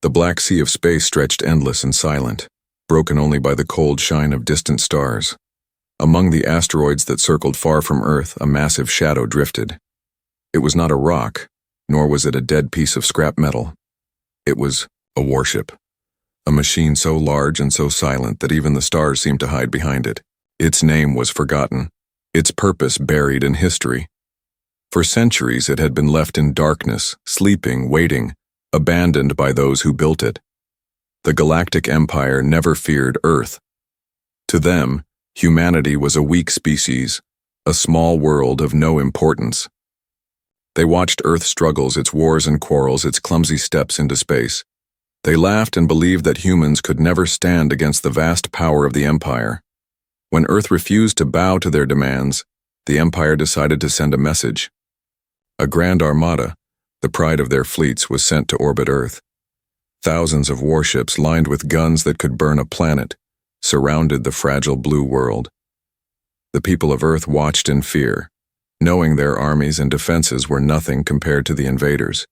The black sea of space stretched endless and silent, broken only by the cold shine of distant stars. Among the asteroids that circled far from Earth, a massive shadow drifted. It was not a rock, nor was it a dead piece of scrap metal. It was a warship. A machine so large and so silent that even the stars seemed to hide behind it. Its name was forgotten, its purpose buried in history. For centuries it had been left in darkness, sleeping, waiting, abandoned by those who built it. The Galactic Empire never feared Earth. To them, humanity was a weak species, a small world of no importance. They watched Earth struggles, its wars and quarrels, its clumsy steps into space. They laughed and believed that humans could never stand against the vast power of the Empire. When Earth refused to bow to their demands, the Empire decided to send a message. A Grand Armada, the pride of their fleets, was sent to orbit Earth. Thousands of warships lined with guns that could burn a planet surrounded the fragile blue world. The people of Earth watched in fear, knowing their armies and defenses were nothing compared to the invaders.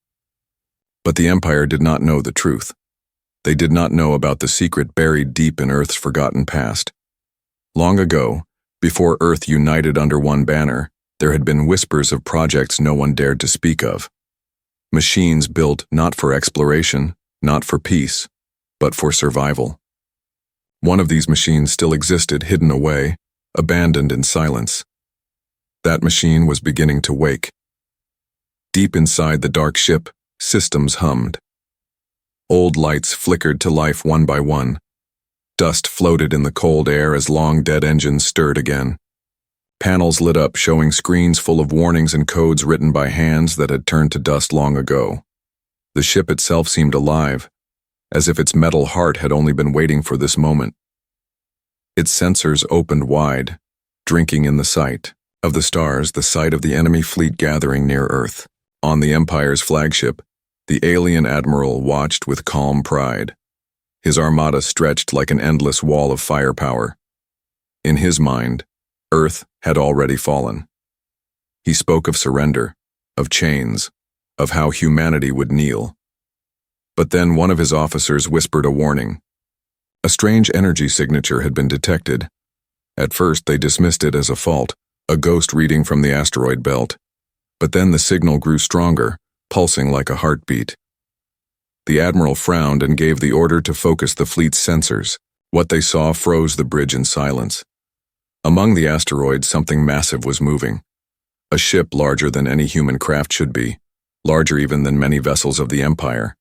But the Empire did not know the truth. They did not know about the secret buried deep in Earth's forgotten past. Long ago, before Earth united under one banner, there had been whispers of projects no one dared to speak of. Machines built not for exploration, not for peace, but for survival. One of these machines still existed, hidden away, abandoned in silence. That machine was beginning to wake. Deep inside the dark ship, systems hummed. Old lights flickered to life one by one. Dust floated in the cold air as long-dead engines stirred again. Panels lit up, showing screens full of warnings and codes written by hands that had turned to dust long ago. The ship itself seemed alive, as if its metal heart had only been waiting for this moment. Its sensors opened wide, drinking in the sight of the stars, the sight of the enemy fleet gathering near Earth. On the Empire's flagship, the alien admiral watched with calm pride. His armada stretched like an endless wall of firepower. In his mind, Earth had already fallen. He spoke of surrender, of chains, of how humanity would kneel. But then one of his officers whispered a warning. A strange energy signature had been detected. At first they dismissed it as a fault, a ghost reading from the asteroid belt. But then the signal grew stronger, pulsing like a heartbeat. The admiral frowned and gave the order to focus the fleet's sensors. What they saw froze the bridge in silence. Among the asteroids, something massive was moving. A ship larger than any human craft should be, larger even than many vessels of the Empire.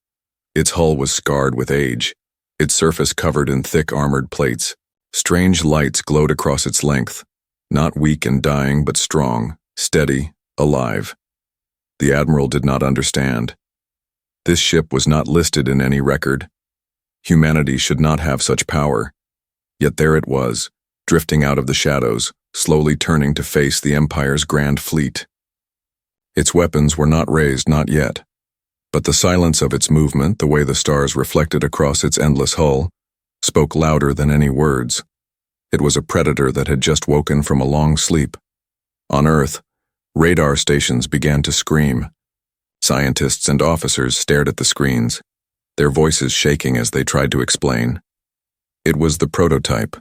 Its hull was scarred with age, its surface covered in thick armored plates. Strange lights glowed across its length, not weak and dying, but strong, steady, alive. The admiral did not understand. This ship was not listed in any record. Humanity should not have such power. Yet there it was, drifting out of the shadows, slowly turning to face the Empire's grand fleet. Its weapons were not raised, not yet. But the silence of its movement, the way the stars reflected across its endless hull, spoke louder than any words. It was a predator that had just woken from a long sleep. On Earth, radar stations began to scream. Scientists and officers stared at the screens, their voices shaking as they tried to explain. It was the prototype,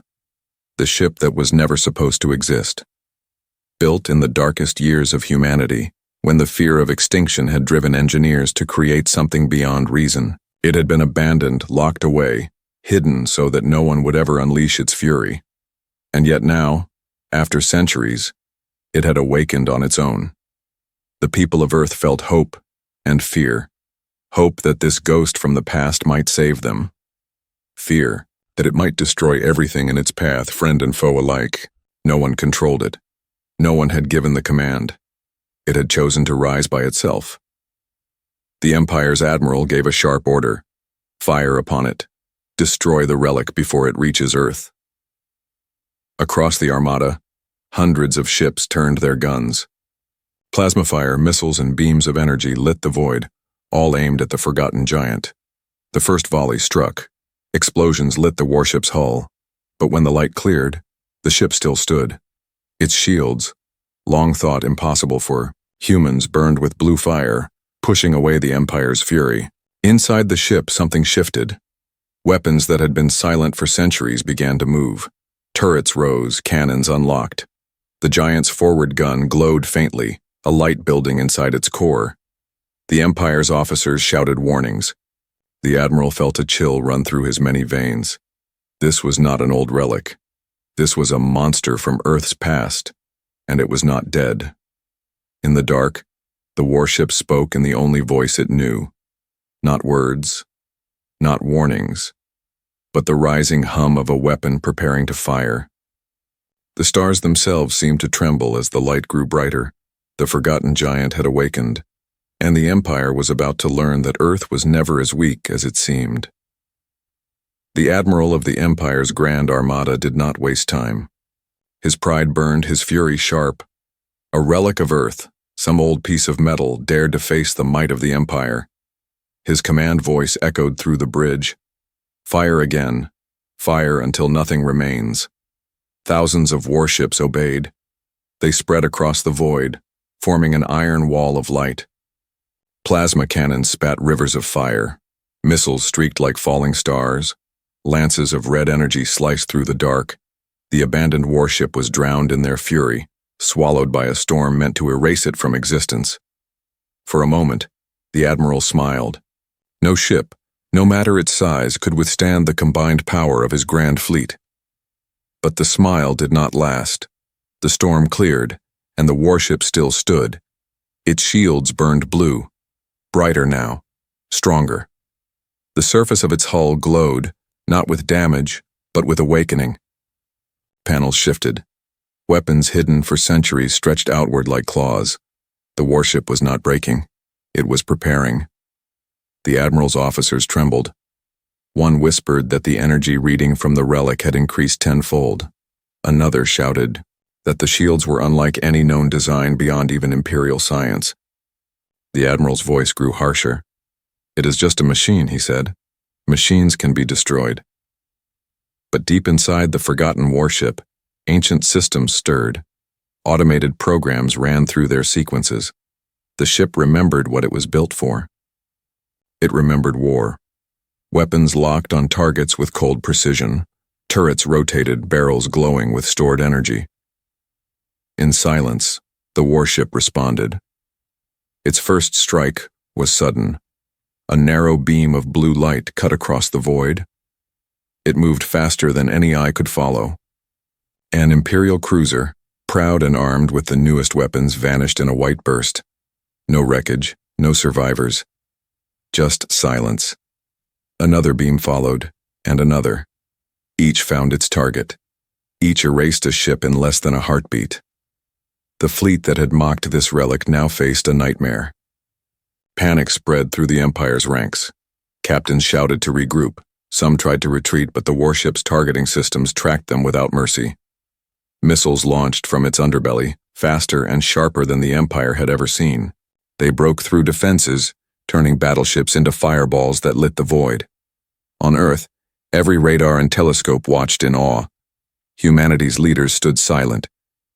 the ship that was never supposed to exist. Built in the darkest years of humanity, when the fear of extinction had driven engineers to create something beyond reason, it had been abandoned, locked away, hidden so that no one would ever unleash its fury. And yet now, after centuries, it had awakened on its own. The people of Earth felt hope and fear. Hope that this ghost from the past might save them. Fear that it might destroy everything in its path, friend and foe alike. No one controlled it. No one had given the command. It had chosen to rise by itself. The Empire's admiral gave a sharp order. Fire upon it. Destroy the relic before it reaches Earth. Across the Armada, hundreds of ships turned their guns. Plasma fire, missiles, and beams of energy lit the void, all aimed at the forgotten giant. The first volley struck. Explosions lit the warship's hull. But when the light cleared, the ship still stood. Its shields, long thought impossible for humans, burned with blue fire, pushing away the Empire's fury. Inside the ship, something shifted. Weapons that had been silent for centuries began to move. Turrets rose, cannons unlocked. The giant's forward gun glowed faintly, a light building inside its core. The Empire's officers shouted warnings. The Admiral felt a chill run through his many veins. This was not an old relic. This was a monster from Earth's past, and it was not dead. In the dark, the warship spoke in the only voice it knew. Not words, not warnings, but the rising hum of a weapon preparing to fire. The stars themselves seemed to tremble as the light grew brighter. The forgotten giant had awakened, and the Empire was about to learn that Earth was never as weak as it seemed. The Admiral of the Empire's Grand Armada did not waste time. His pride burned, his fury sharp. A relic of Earth, some old piece of metal, dared to face the might of the Empire. His command voice echoed through the bridge. Fire again. Fire until nothing remains. Thousands of warships obeyed. They spread across the void, forming an iron wall of light. Plasma cannons spat rivers of fire. Missiles streaked like falling stars. Lances of red energy sliced through the dark. The abandoned warship was drowned in their fury, swallowed by a storm meant to erase it from existence. For a moment, the Admiral smiled. No ship, no matter its size, could withstand the combined power of his grand fleet. But the smile did not last. The storm cleared, and the warship still stood. Its shields burned blue, brighter now, stronger. The surface of its hull glowed, not with damage, but with awakening. Panels shifted. Weapons hidden for centuries stretched outward like claws. The warship was not breaking. It was preparing. The Admiral's officers trembled. One whispered that the energy reading from the relic had increased tenfold. Another shouted that the shields were unlike any known design beyond even Imperial science. The Admiral's voice grew harsher. "It is just a machine," he said. "Machines can be destroyed." But deep inside the forgotten warship, ancient systems stirred. Automated programs ran through their sequences. The ship remembered what it was built for. It remembered war. Weapons locked on targets with cold precision. Turrets rotated, barrels glowing with stored energy. In silence, the warship responded. Its first strike was sudden. A narrow beam of blue light cut across the void. It moved faster than any eye could follow. An Imperial cruiser, proud and armed with the newest weapons, vanished in a white burst. No wreckage, no survivors. Just silence. Another beam followed, and another. Each found its target. Each erased a ship in less than a heartbeat. The fleet that had mocked this relic now faced a nightmare. Panic spread through the Empire's ranks. Captains shouted to regroup. Some tried to retreat, but the warship's targeting systems tracked them without mercy. Missiles launched from its underbelly, faster and sharper than the Empire had ever seen. They broke through defenses, turning battleships into fireballs that lit the void. On Earth, every radar and telescope watched in awe. Humanity's leaders stood silent,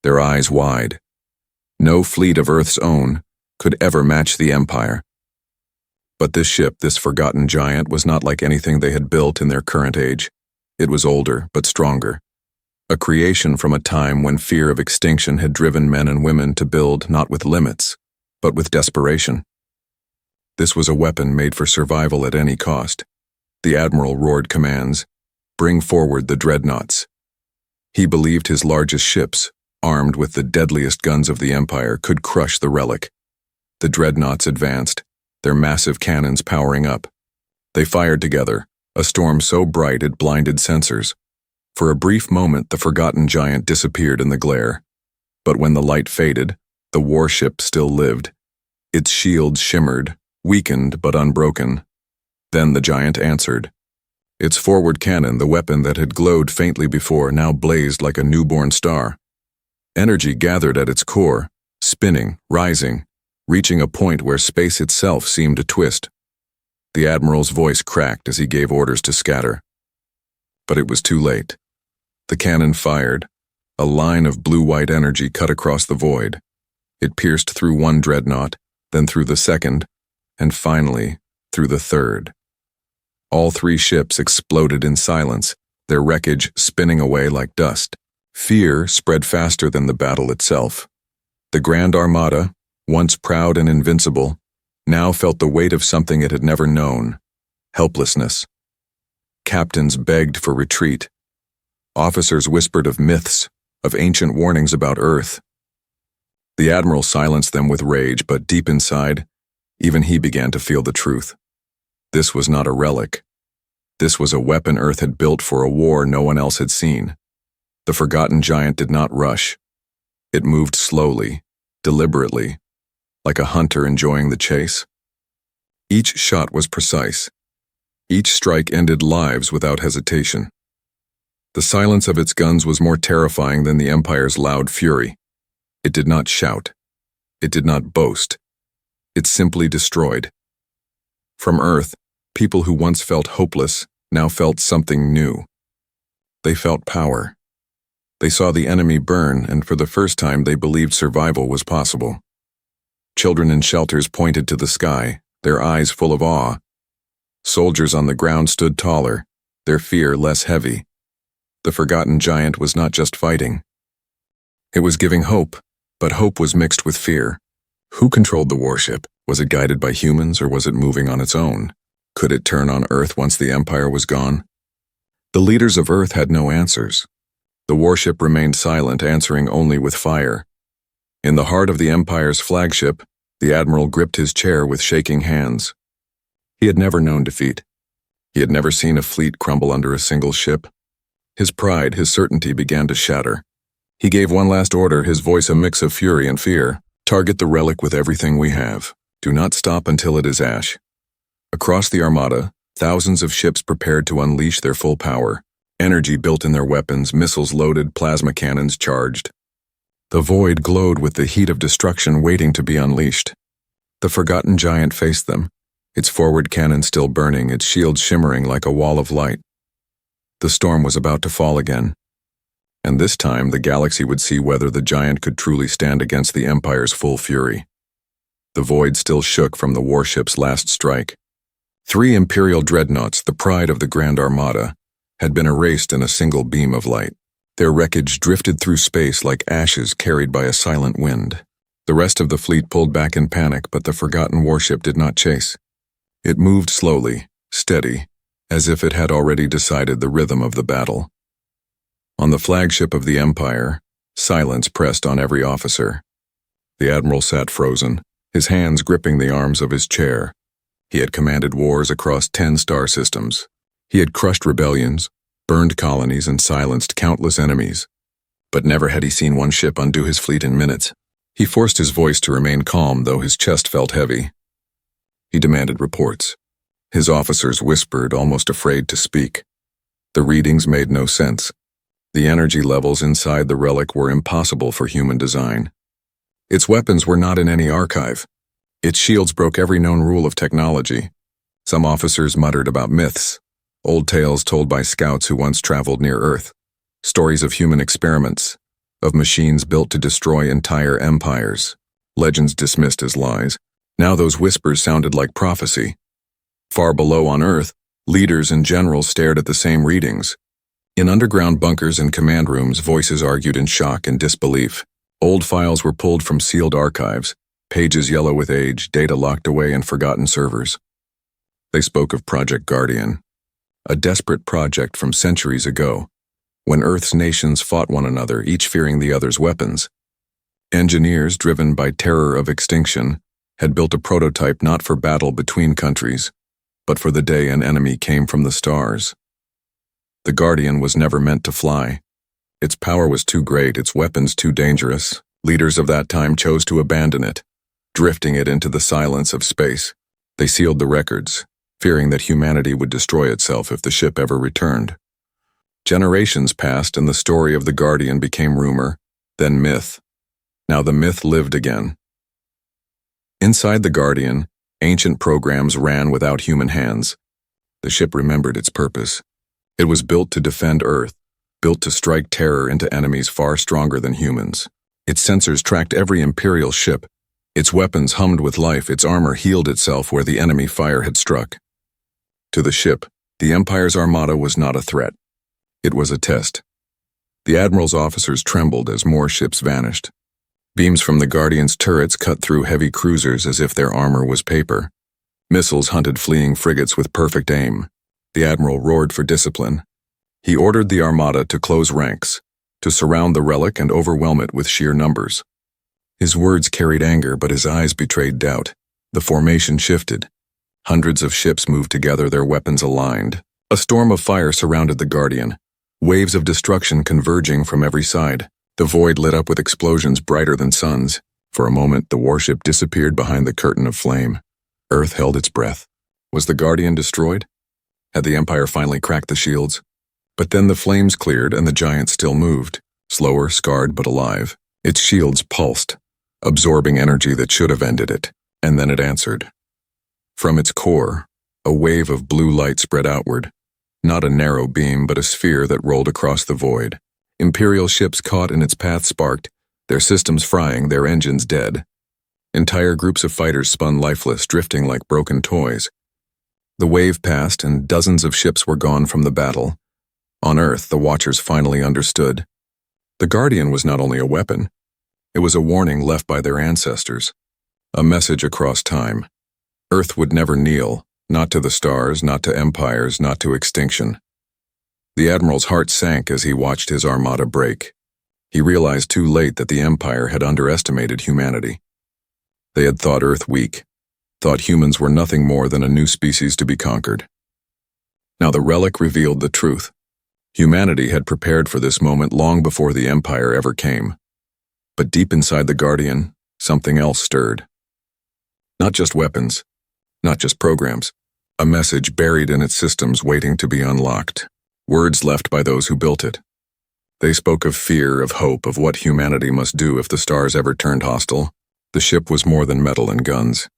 their eyes wide. No fleet of Earth's own could ever match the Empire. But this ship, this forgotten giant, was not like anything they had built in their current age. It was older, but stronger. A creation from a time when fear of extinction had driven men and women to build not with limits, but with desperation. This was a weapon made for survival at any cost. The Admiral roared commands. Bring forward the Dreadnots. He believed his largest ships, armed with the deadliest guns of the Empire, could crush the relic. The Dreadnots advanced, their massive cannons powering up. They fired together, a storm so bright it blinded sensors. For a brief moment, the forgotten giant disappeared in the glare. But when the light faded, the warship still lived. Its shields shimmered, weakened but unbroken. Then the giant answered. Its forward cannon, the weapon that had glowed faintly before, now blazed like a newborn star. Energy gathered at its core, spinning, rising, reaching a point where space itself seemed to twist. The Admiral's voice cracked as he gave orders to scatter. But it was too late. The cannon fired. A line of blue-white energy cut across the void. It pierced through one dreadnought, then through the second, and finally, through the third. All three ships exploded in silence, their wreckage spinning away like dust. Fear spread faster than the battle itself. The Grand Armada, once proud and invincible, now felt the weight of something it had never known: helplessness. Captains begged for retreat. Officers whispered of myths, of ancient warnings about Earth. The Admiral silenced them with rage, but deep inside, even he began to feel the truth. This was not a relic. This was a weapon Earth had built for a war no one else had seen. The forgotten giant did not rush. It moved slowly, deliberately, like a hunter enjoying the chase. Each shot was precise. Each strike ended lives without hesitation. The silence of its guns was more terrifying than the Empire's loud fury. It did not shout. It did not boast. It simply destroyed. From Earth, people who once felt hopeless now felt something new. They felt power. They saw the enemy burn, and for the first time they believed survival was possible. Children in shelters pointed to the sky, their eyes full of awe. Soldiers on the ground stood taller, their fear less heavy. The forgotten giant was not just fighting. It was giving hope, but hope was mixed with fear. Who controlled the warship? Was it guided by humans, or was it moving on its own? Could it turn on Earth once the Empire was gone? The leaders of Earth had no answers. The warship remained silent, answering only with fire. In the heart of the Empire's flagship, the Admiral gripped his chair with shaking hands. He had never known defeat. He had never seen a fleet crumble under a single ship. His pride, his certainty began to shatter. He gave one last order, his voice a mix of fury and fear. Target the relic with everything we have. Do not stop until it is ash. Across the Armada, thousands of ships prepared to unleash their full power. Energy built in their weapons, missiles loaded, plasma cannons charged. The void glowed with the heat of destruction waiting to be unleashed. The forgotten giant faced them, its forward cannon still burning, its shield shimmering like a wall of light. The storm was about to fall again. And this time the galaxy would see whether the giant could truly stand against the Empire's full fury. The void still shook from the warship's last strike. 3 Imperial Dreadnots, the pride of the Grand Armada, had been erased in a single beam of light. Their wreckage drifted through space like ashes carried by a silent wind. The rest of the fleet pulled back in panic, but the forgotten warship did not chase. It moved slowly, steady, as if it had already decided the rhythm of the battle. On the flagship of the Empire, silence pressed on every officer. The Admiral sat frozen, his hands gripping the arms of his chair. He had commanded wars across 10 star systems. He had crushed rebellions, burned colonies, and silenced countless enemies. But never had he seen one ship undo his fleet in minutes. He forced his voice to remain calm, though his chest felt heavy. He demanded reports. His officers whispered, almost afraid to speak. The readings made no sense. The energy levels inside the relic were impossible for human design. Its weapons were not in any archive. Its shields broke every known rule of technology. Some officers muttered about myths, old tales told by scouts who once traveled near Earth, stories of human experiments, of machines built to destroy entire empires, legends dismissed as lies. Now those whispers sounded like prophecy. Far below on Earth, leaders and generals stared at the same readings. In underground bunkers and command rooms, voices argued in shock and disbelief. Old files were pulled from sealed archives, pages yellow with age, data locked away in forgotten servers. They spoke of Project Guardian, a desperate project from centuries ago, when Earth's nations fought one another, each fearing the other's weapons. Engineers, driven by terror of extinction, had built a prototype not for battle between countries, but for the day an enemy came from the stars. The Guardian was never meant to fly. Its power was too great, its weapons too dangerous. Leaders of that time chose to abandon it, drifting it into the silence of space. They sealed the records, fearing that humanity would destroy itself if the ship ever returned. Generations passed and the story of the Guardian became rumor, then myth. Now the myth lived again. Inside the Guardian, ancient programs ran without human hands. The ship remembered its purpose. It was built to defend Earth, built to strike terror into enemies far stronger than humans. Its sensors tracked every Imperial ship, Its weapons hummed with life, its armor healed itself where the enemy fire had struck. To the ship, the Empire's armada was not a threat. It was a test. The Admiral's officers trembled as more ships vanished. Beams from the Guardian's turrets cut through heavy cruisers as if their armor was paper. Missiles hunted fleeing frigates with perfect aim. The Admiral roared for discipline. He ordered the armada to close ranks, to surround the relic and overwhelm it with sheer numbers. His words carried anger, but his eyes betrayed doubt. The formation shifted. Hundreds of ships moved together, their weapons aligned. A storm of fire surrounded the Guardian, waves of destruction converging from every side. The void lit up with explosions brighter than suns. For a moment, the warship disappeared behind the curtain of flame. Earth held its breath. Was the Guardian destroyed? Had the Empire finally cracked the shields? But then the flames cleared and the giant still moved, slower, scarred but alive. Its shields pulsed, absorbing energy that should have ended it, and then it answered. From its core, a wave of blue light spread outward, not a narrow beam but a sphere that rolled across the void. Imperial ships caught in its path sparked, their systems frying, their engines dead. Entire groups of fighters spun lifeless, drifting like broken toys. The wave passed and dozens of ships were gone from the battle. On Earth, the Watchers finally understood. The Guardian was not only a weapon, it was a warning left by their ancestors. A message across time. Earth would never kneel, not to the stars, not to empires, not to extinction. The Admiral's heart sank as he watched his armada break. He realized too late that the Empire had underestimated humanity. They had thought Earth weak, thought humans were nothing more than a new species to be conquered. Now the relic revealed the truth. Humanity had prepared for this moment long before the Empire ever came. But deep inside the Guardian, something else stirred. Not just weapons, not just programs, a message buried in its systems waiting to be unlocked. Words left by those who built it. They spoke of fear, of hope, of what humanity must do if the stars ever turned hostile. The ship was more than metal and guns.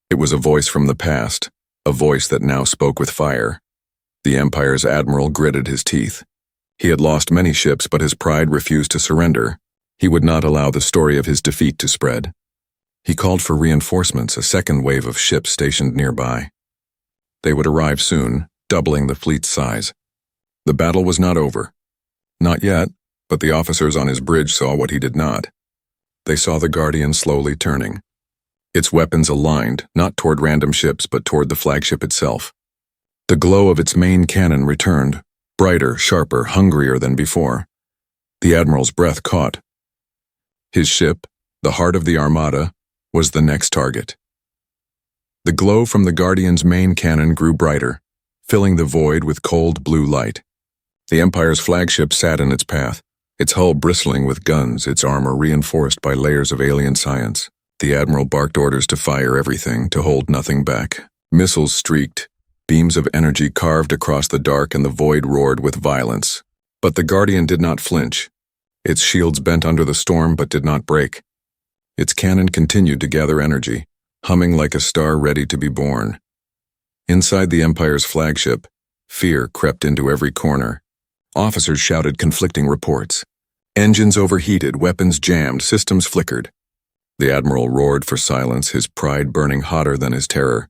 It was a voice from the past, a voice that now spoke with fire. The Empire's admiral gritted his teeth. He had lost many ships, but his pride refused to surrender. He would not allow the story of his defeat to spread. He called for reinforcements, a second wave of ships stationed nearby. They would arrive soon, doubling the fleet's size. The battle was not over. Not yet, but the officers on his bridge saw what he did not. They saw the Guardian slowly turning. Its weapons aligned, not toward random ships, but toward the flagship itself. The glow of its main cannon returned, brighter, sharper, hungrier than before. The Admiral's breath caught. His ship, the heart of the Armada, was the next target. The glow from the Guardian's main cannon grew brighter, filling the void with cold blue light. The Empire's flagship sat in its path, its hull bristling with guns, its armor reinforced by layers of alien science. The Admiral barked orders to fire everything, to hold nothing back. Missiles streaked, beams of energy carved across the dark, and the void roared with violence. But the Guardian did not flinch. Its shields bent under the storm but did not break. Its cannon continued to gather energy, humming like a star ready to be born. Inside the Empire's flagship, fear crept into every corner. Officers shouted conflicting reports. Engines overheated, weapons jammed, systems flickered. The Admiral roared for silence, his pride burning hotter than his terror.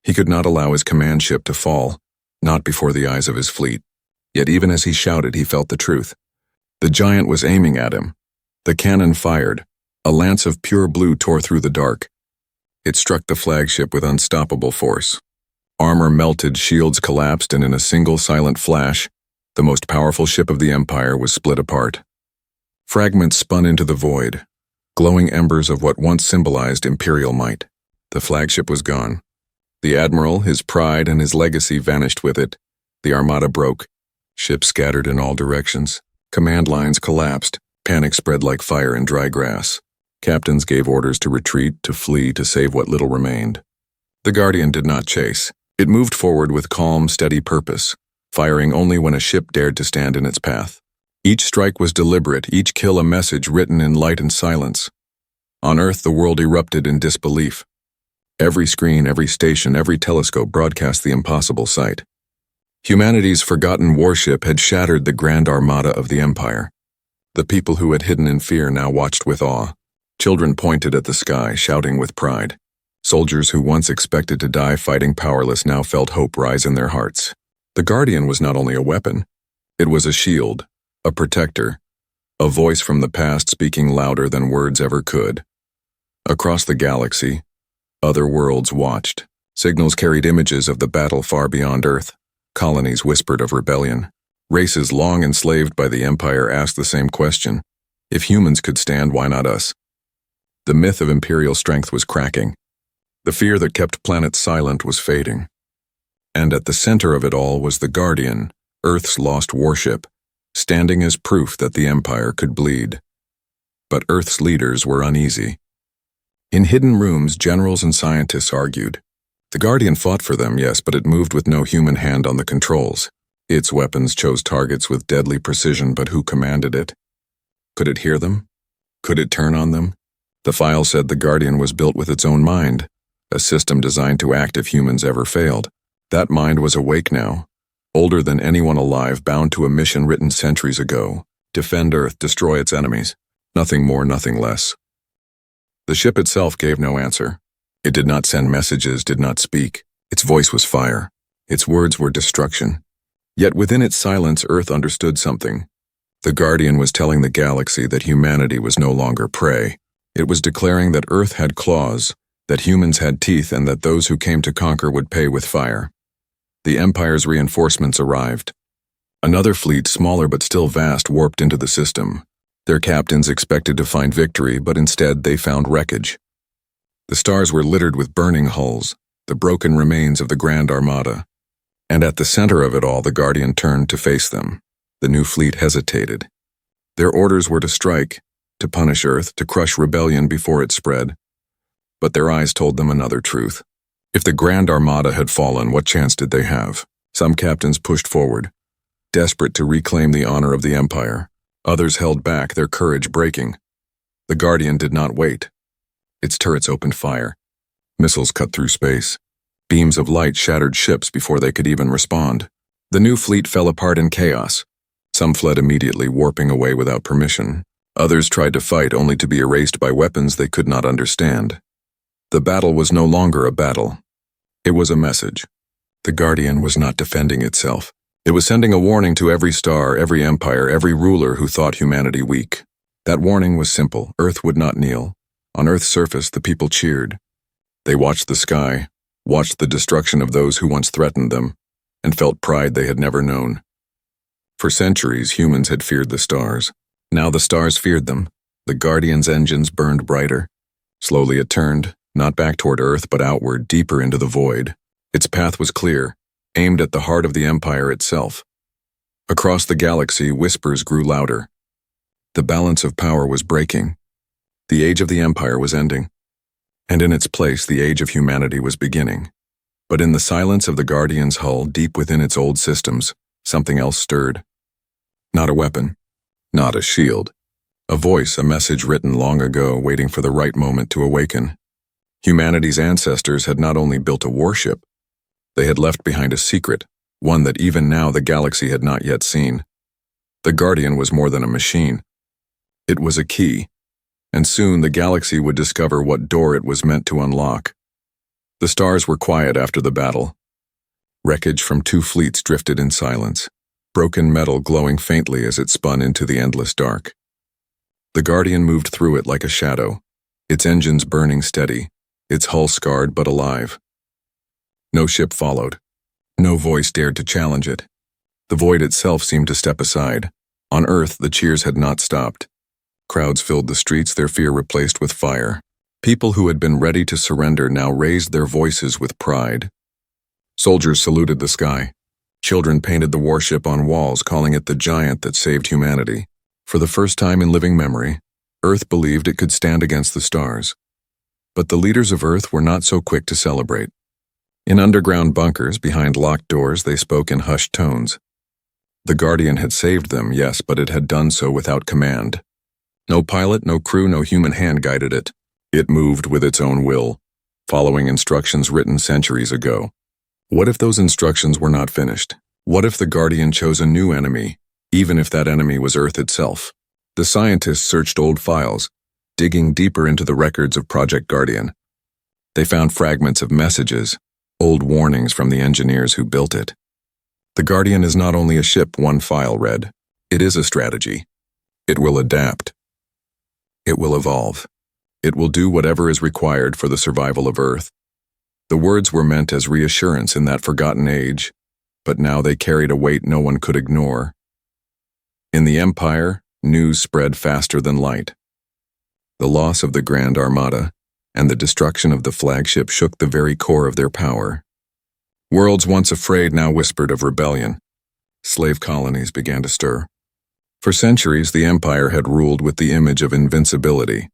He could not allow his command ship to fall, not before the eyes of his fleet. Yet even as he shouted, he felt the truth. The giant was aiming at him. The cannon fired. A lance of pure blue tore through the dark. It struck the flagship with unstoppable force. Armor melted, shields collapsed, and in a single silent flash, the most powerful ship of the Empire was split apart. Fragments spun into the void, glowing embers of what once symbolized imperial might. The flagship was gone. The Admiral, his pride and his legacy vanished with it. The Armada broke. Ships scattered in all directions. Command lines collapsed. Panic spread like fire in dry grass. Captains gave orders to retreat, to flee, to save what little remained. The Guardian did not chase. It moved forward with calm, steady purpose, firing only when a ship dared to stand in its path. Each strike was deliberate, each kill a message written in light and silence. On Earth, the world erupted in disbelief. Every screen, every station, every telescope broadcast the impossible sight. Humanity's forgotten warship had shattered the Grand Armada of the Empire. The people who had hidden in fear now watched with awe. Children pointed at the sky, shouting with pride. Soldiers who once expected to die fighting powerless now felt hope rise in their hearts. The Guardian was not only a weapon, it was a shield, a protector, a voice from the past speaking louder than words ever could. Across the galaxy, other worlds watched. Signals carried images of the battle far beyond Earth. Colonies whispered of rebellion. Races long enslaved by the Empire asked the same question. If humans could stand, why not us? The myth of imperial strength was cracking. The fear that kept planets silent was fading. And at the center of it all was the Guardian, Earth's lost warship, standing as proof that the Empire could bleed. But Earth's leaders were uneasy. In hidden rooms, generals and scientists argued. The Guardian fought for them, yes, but it moved with no human hand on the controls. Its weapons chose targets with deadly precision, but who commanded it? Could it hear them? Could it turn on them? The file said the Guardian was built with its own mind, a system designed to act if humans ever failed. That mind was awake now, older than anyone alive, bound to a mission written centuries ago. Defend Earth, destroy its enemies. Nothing more, nothing less. The ship itself gave no answer. It did not send messages, did not speak. Its voice was fire. Its words were destruction. Yet within its silence, Earth understood something. The Guardian was telling the galaxy that humanity was no longer prey. It was declaring that Earth had claws, that humans had teeth, and that those who came to conquer would pay with fire. The Empire's reinforcements arrived. Another fleet, smaller but still vast, warped into the system. Their captains expected to find victory, but instead they found wreckage. The stars were littered with burning hulls, the broken remains of the Grand Armada. And at the center of it all, the Guardian turned to face them. The new fleet hesitated. Their orders were to strike, to punish Earth, to crush rebellion before it spread. But their eyes told them another truth. If the Grand Armada had fallen, what chance did they have? Some captains pushed forward, desperate to reclaim the honor of the Empire. Others held back, their courage breaking. The Guardian did not wait. Its turrets opened fire. Missiles cut through space. Beams of light shattered ships before they could even respond. The new fleet fell apart in chaos. Some fled immediately, warping away without permission. Others tried to fight only to be erased by weapons they could not understand. The battle was no longer a battle. It was a message. The Guardian was not defending itself. It was sending a warning to every star, every empire, every ruler who thought humanity weak. That warning was simple. Earth would not kneel. On Earth's surface, the people cheered. They watched the sky, watched the destruction of those who once threatened them, and felt pride they had never known. For centuries, humans had feared the stars. Now the stars feared them. The Guardian's engines burned brighter. Slowly it turned, not back toward Earth, but outward, deeper into the void. Its path was clear, aimed at the heart of the Empire itself. Across the galaxy, whispers grew louder. The balance of power was breaking. The age of the Empire was ending. And in its place, the age of humanity was beginning. But in the silence of the Guardian's hull, deep within its old systems, something else stirred. Not a weapon. Not a shield. A voice, a message written long ago, waiting for the right moment to awaken. Humanity's ancestors had not only built a warship, they had left behind a secret, one that even now the galaxy had not yet seen. The Guardian was more than a machine. It was a key, and soon the galaxy would discover what door it was meant to unlock. The stars were quiet after the battle. Wreckage from two fleets drifted in silence, broken metal glowing faintly as it spun into the endless dark. The Guardian moved through it like a shadow, its engines burning steady, its hull scarred but alive. No ship followed. No voice dared to challenge it. The void itself seemed to step aside. On Earth, the cheers had not stopped. Crowds filled the streets, their fear replaced with fire. People who had been ready to surrender now raised their voices with pride. Soldiers saluted the sky. Children painted the warship on walls, calling it the giant that saved humanity. For the first time in living memory, Earth believed it could stand against the stars. But the leaders of Earth were not so quick to celebrate. In underground bunkers, behind locked doors, they spoke in hushed tones. The Guardian had saved them, yes, but it had done so without command. No pilot, no crew, no human hand guided it. It moved with its own will, following instructions written centuries ago. What if those instructions were not finished? What if the Guardian chose a new enemy, even if that enemy was Earth itself? The scientists searched old files, digging deeper into the records of Project Guardian. They found fragments of messages, old warnings from the engineers who built it. The Guardian is not only a ship, one file read. It is a strategy. It will adapt. It will evolve. It will do whatever is required for the survival of Earth. The words were meant as reassurance in that forgotten age, but now they carried a weight no one could ignore. In the Empire, news spread faster than light. The loss of the Grand Armada and the destruction of the flagship shook the very core of their power. Worlds once afraid now whispered of rebellion. Slave colonies began to stir. For centuries, the Empire had ruled with the image of invincibility.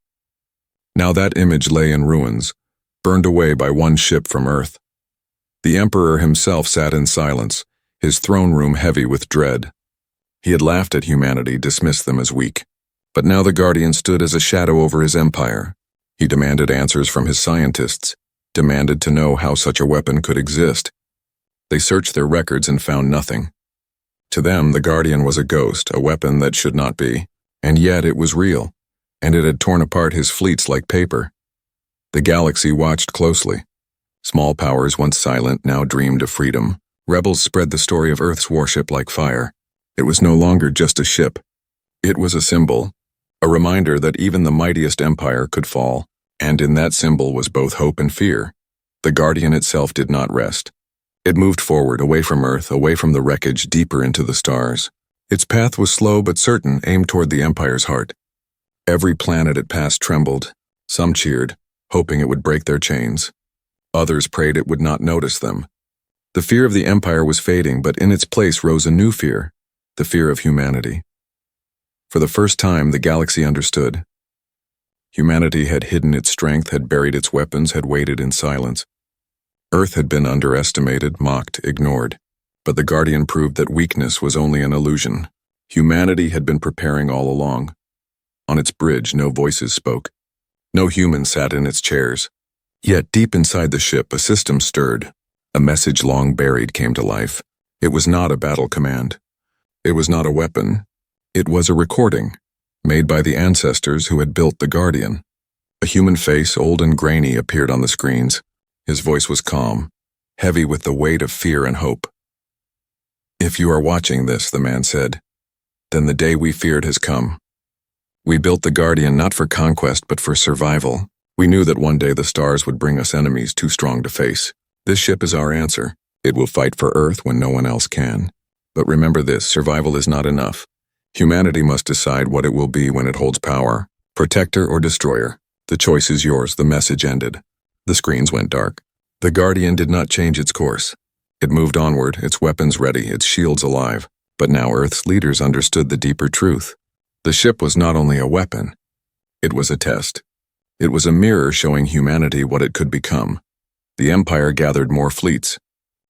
Now that image lay in ruins, burned away by one ship from Earth. The Emperor himself sat in silence, his throne room heavy with dread. He had laughed at humanity, dismissed them as weak. But now the Guardian stood as a shadow over his empire. He demanded answers from his scientists, demanded to know how such a weapon could exist. They searched their records and found nothing. To them, the Guardian was a ghost, a weapon that should not be, and yet it was real, and it had torn apart his fleets like paper. The galaxy watched closely. Small powers, once silent, now dreamed of freedom. Rebels spread the story of Earth's warship like fire. It was no longer just a ship. It was a symbol, a reminder that even the mightiest empire could fall, and in that symbol was both hope and fear. The Guardian itself did not rest. It moved forward, away from Earth, away from the wreckage, deeper into the stars. Its path was slow but certain, aimed toward the Empire's heart. Every planet it passed trembled. Some cheered, hoping it would break their chains. Others prayed it would not notice them. The fear of the Empire was fading, but in its place rose a new fear, the fear of humanity. For the first time, the galaxy understood. Humanity had hidden its strength, had buried its weapons, had waited in silence. Earth had been underestimated, mocked, ignored. But the Guardian proved that weakness was only an illusion. Humanity had been preparing all along. On its bridge, no voices spoke. No humans sat in its chairs. Yet deep inside the ship, a system stirred. A message long buried came to life. It was not a battle command. It was not a weapon. It was a recording, made by the ancestors who had built the Guardian. A human face, old and grainy, appeared on the screens. His voice was calm, heavy with the weight of fear and hope. "If you are watching this," the man said, "then the day we feared has come. We built the Guardian not for conquest but for survival. We knew that one day the stars would bring us enemies too strong to face. This ship is our answer. It will fight for Earth when no one else can. But remember this, survival is not enough. Humanity must decide what it will be when it holds power, protector or destroyer. The choice is yours." The message ended. The screens went dark. The Guardian did not change its course. It moved onward, its weapons ready, its shields alive. But now Earth's leaders understood the deeper truth. The ship was not only a weapon. It was a test. It was a mirror showing humanity what it could become. The Empire gathered more fleets.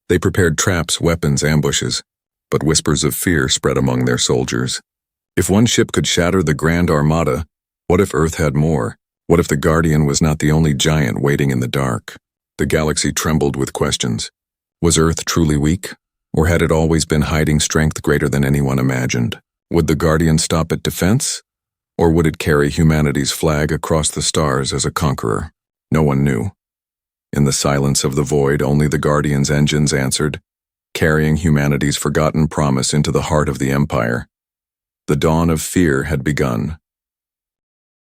They prepared traps, weapons, ambushes. But whispers of fear spread among their soldiers. If one ship could shatter the Grand Armada, what if Earth had more? What if the Guardian was not the only giant waiting in the dark? The galaxy trembled with questions. Was Earth truly weak? Or had it always been hiding strength greater than anyone imagined? Would the Guardian stop at defense? Or would it carry humanity's flag across the stars as a conqueror? No one knew. In the silence of the void, only the Guardian's engines answered, carrying humanity's forgotten promise into the heart of the Empire. The dawn of fear had begun.